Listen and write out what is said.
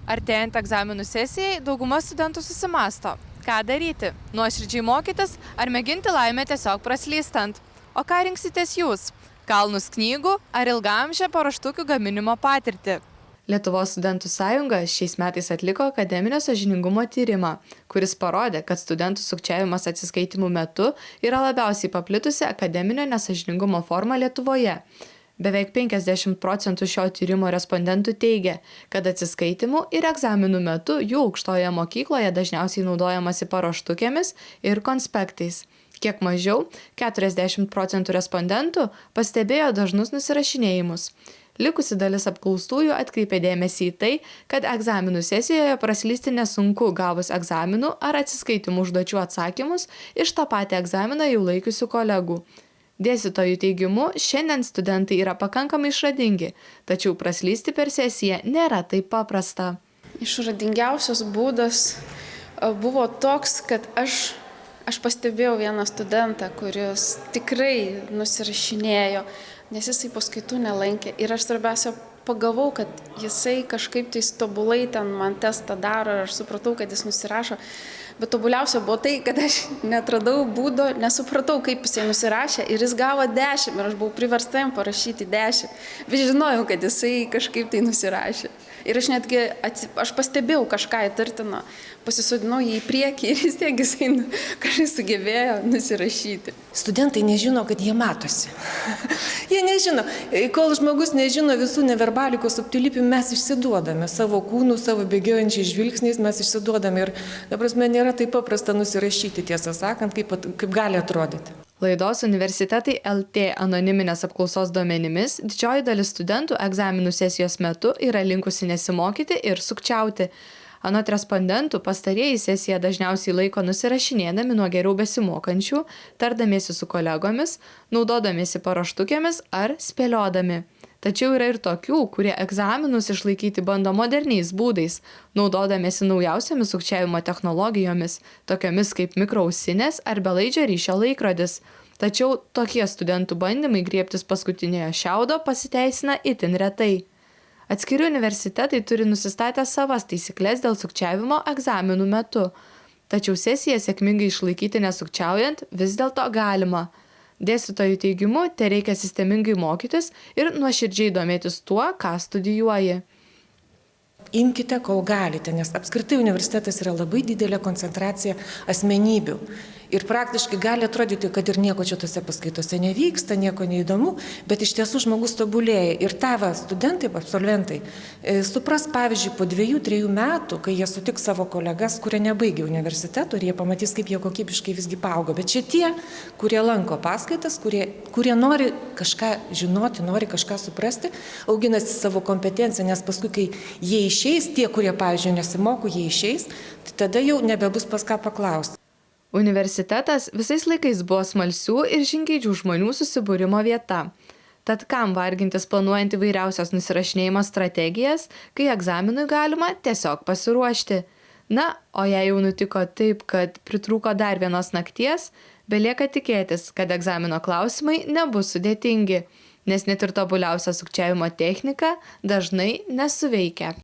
Artėjant egzaminų sesijai, dauguma studentų susimąsto, ką daryti – nuoširdžiai mokytis ar mėginti laimę tiesiog praslystant. O ką rinksitės jūs – kalnus knygų ar ilgaamžę paruoštukių gaminimo patirtį? Lietuvos studentų sąjunga šiais metais atliko akademinio sąžiningumo tyrimą, kuris parodė, kad studentų sukčiavimas atsiskaitimų metu yra labiausiai paplitusi akademinio nesąžiningumo forma Lietuvoje. Beveik 50% šio tyrimo respondentų teigia, kad atsiskaitimų ir egzaminų metu jų aukštojoje mokykloje dažniausiai naudojamasi paruoštukėmis ir konspektais. Kiek mažiau, 40% respondentų pastebėjo dažnus nusirašinėjimus. Likusi dalis apklaustųjų atkreipė dėmesį į tai, kad egzaminų sesijoje praslysti nesunku gavus egzaminų ar atsiskaitimų užduočių atsakymus iš tą patį egzaminą jau laikiusių kolegų. Dėstytojų teigimu, šiandien studentai yra pakankamai išradingi, tačiau praslysti per sesiją nėra taip paprasta. Išradingiausias būdas buvo toks, kad aš pastebėjau vieną studentą, kuris tikrai nusirašinėjo, nes jisai paskaitų nelankė. Ir aš svarbiausia pagavau, kad jisai kažkaip tai tobulai ten man testą daro ir aš supratau, kad jis nusirašo. Bet tobuliausia buvo tai, kad aš netradau būdo, nesupratau, kaip jisai nusirašė ir jis gavo 10 ir aš buvau priversta jam parašyti 10. Bet žinojau, kad jisai kažkaip tai nusirašė. Ir aš netgi, aš pastebėjau kažką įtartino, pasisodinau jį į priekį ir vis tiek jisai kažkaip sugebėjo nusirašyti. Studentai nežino, kad jie matosi. Jie nežino. Kol žmogus nežino visų neverbalikos subtilybių, mes išsiduodame savo kūnų, savo bėgiojančiais žvilgsniais, mes išsiduodame. Ir, ta prasme, nėra taip paprasta nusirašyti, tiesą sakant, kaip gali atrodyti. Laidos Universitetai LT anoniminės apklausos duomenimis, didžioji dalis studentų egzaminų sesijos metu yra linkusi nesimokyti ir sukčiauti. Anot respondentų, pastarieji sesiją dažniausiai laiko nusirašinėdami nuo geriau besimokančių, tardamiesi su kolegomis, naudodamiesi paruoštukėmis ar spėliodami. Tačiau yra ir tokių, kurie egzaminus išlaikyti bando moderniais būdais, naudodamiesi naujausiamis sukčiavimo technologijomis, tokiomis kaip mikroausinės ar belaidžio ryšio laikrodis. Tačiau tokie studentų bandymai griebtis paskutiniojo šiaudo pasiteisina itin retai. Atskiri universitetai turi nusistatę savas taisykles dėl sukčiavimo egzaminų metu. Tačiau sesiją sėkmingai išlaikyti nesukčiaujant vis dėlto galima. Dėstytojų teigimu, tereikia sistemingai mokytis ir nuoširdžiai domėtis tuo, ką studijuoji. Imkite, kol galite, nes apskritai universitetas yra labai didelė koncentracija asmenybių. Ir praktiškai gali atrodyti, kad ir nieko čia tose paskaitose nevyksta, nieko neįdomu, bet iš tiesų žmogus tobulėja. Ir tavo studentai, absolventai, supras, pavyzdžiui, po 2-3 metų, kai jie sutiks savo kolegas, kurie nebaigė universiteto, ir jie pamatys, kaip jie kokybiškai visgi paaugo. Bet čia tie, kurie lanko paskaitas, kurie nori kažką žinoti, nori kažką suprasti, auginasi savo kompetenciją, nes paskui, kai jie išeis, tie, kurie, pavyzdžiui, nesimoko, jie išeis, tai tada jau nebebus pas ką paklausti. Universitetas visais laikais buvo smalsių ir žingeidžių žmonių susibūrimo vieta. Tad kam vargintis planuojant įvairiausias nusirašinėjimo strategijas, kai egzaminui galima tiesiog pasiruošti? Na, o jei jau nutiko taip, kad pritrūko dar vienos nakties, belieka tikėtis, kad egzamino klausimai nebus sudėtingi, nes net ir tobuliausia sukčiavimo technika dažnai nesuveikia.